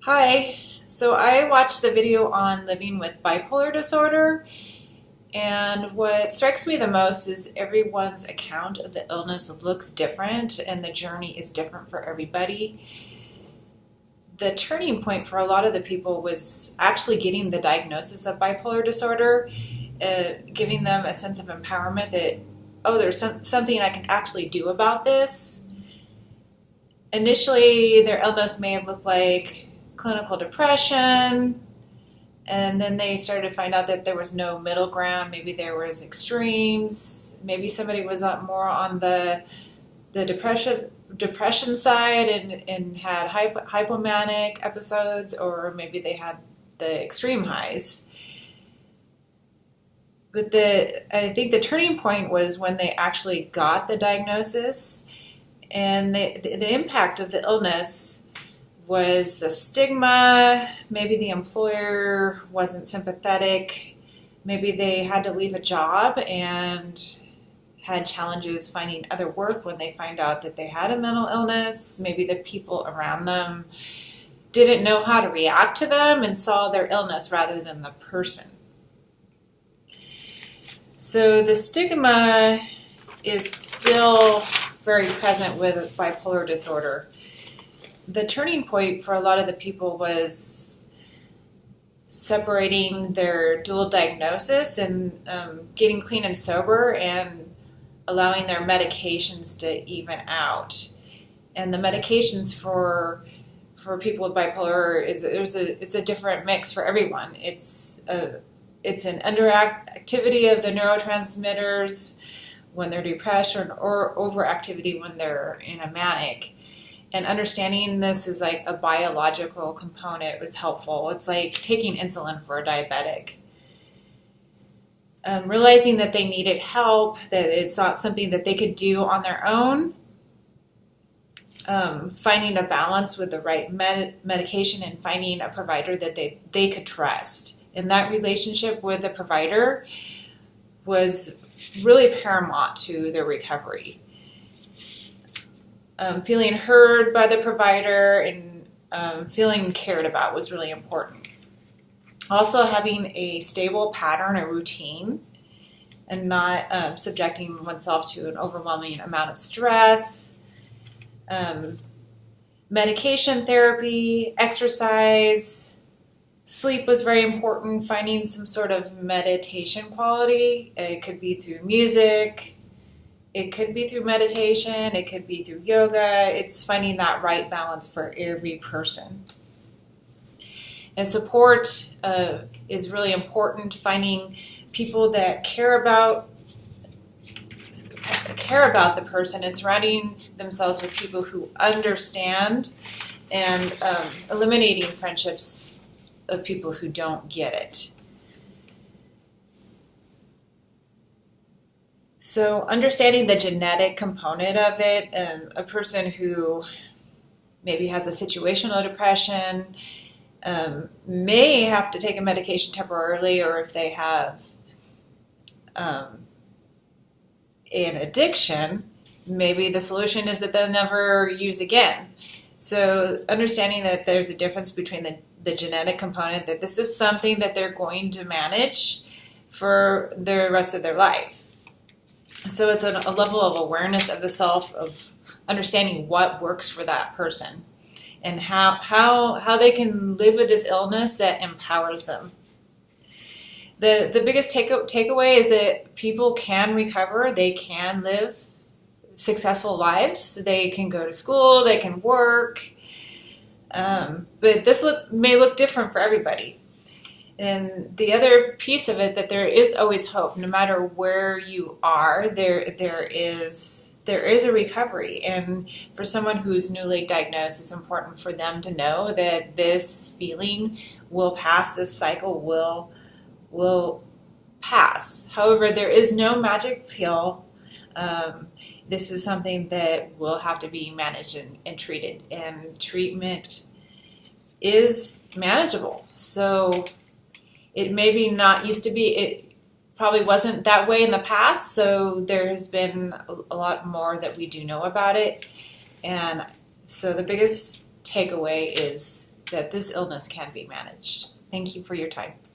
Hi. So I watched the video on living with bipolar disorder, and what strikes me the most is everyone's account of the illness looks different and the journey is different for everybody. The turning point for a lot of the people was actually getting the diagnosis of bipolar disorder, giving them a sense of empowerment that, oh, there's something I can actually do about this. Initially, their illness may have looked like clinical depression, and then they started to find out that there was no middle ground. Maybe there was extremes. Maybe somebody was more on the depression side and had hypomanic episodes, or maybe they had the extreme highs. But I think the turning point was when they actually got the diagnosis, and the impact of the illness was the stigma. Maybe the employer wasn't sympathetic. Maybe they had to leave a job and had challenges finding other work when they find out that they had a mental illness. Maybe the people around them didn't know how to react to them and saw their illness rather than the person. So the stigma is still very present with bipolar disorder. The turning point for a lot of the people was separating their dual diagnosis and getting clean and sober and allowing their medications to even out. And the medications for people with bipolar it's a different mix for everyone. It's an underactivity of the neurotransmitters when they're depressed, or overactivity when they're in a manic. And understanding this is like a biological component was helpful. It's like taking insulin for a diabetic. Realizing that they needed help, that it's not something that they could do on their own. Finding a balance with the right medication and finding a provider that they could trust. And that relationship with the provider was really paramount to their recovery. Feeling heard by the provider and feeling cared about was really important. Also, having a stable pattern, a routine, and not subjecting oneself to an overwhelming amount of stress. Medication therapy, exercise, sleep was very important. Finding some sort of meditation quality. It could be through music. It could be through meditation, it could be through yoga. It's finding that right balance for every person. And support is really important. Finding people that care about the person and surrounding themselves with people who understand, and eliminating friendships of people who don't get it. So understanding the genetic component of it, a person who maybe has a situational depression may have to take a medication temporarily, or if they have an addiction, maybe the solution is that they'll never use again. So understanding that there's a difference between the genetic component, that this is something that they're going to manage for the rest of their life. So it's a level of awareness of the self, of understanding what works for that person and how they can live with this illness that empowers them. The biggest takeaway is that people can recover. They can live successful lives. They can go to school. They can work. But this may look different for everybody. And the other piece of it, that there is always hope. No matter where you are, there is a recovery. And for someone who's newly diagnosed, it's important for them to know that this feeling will pass. This cycle will pass. However, there is no magic pill. This is something that will have to be managed and treated. And treatment is manageable. So it maybe not used to be, it probably wasn't that way in the past, so there has been a lot more that we do know about it. And so the biggest takeaway is that this illness can be managed. Thank you for your time.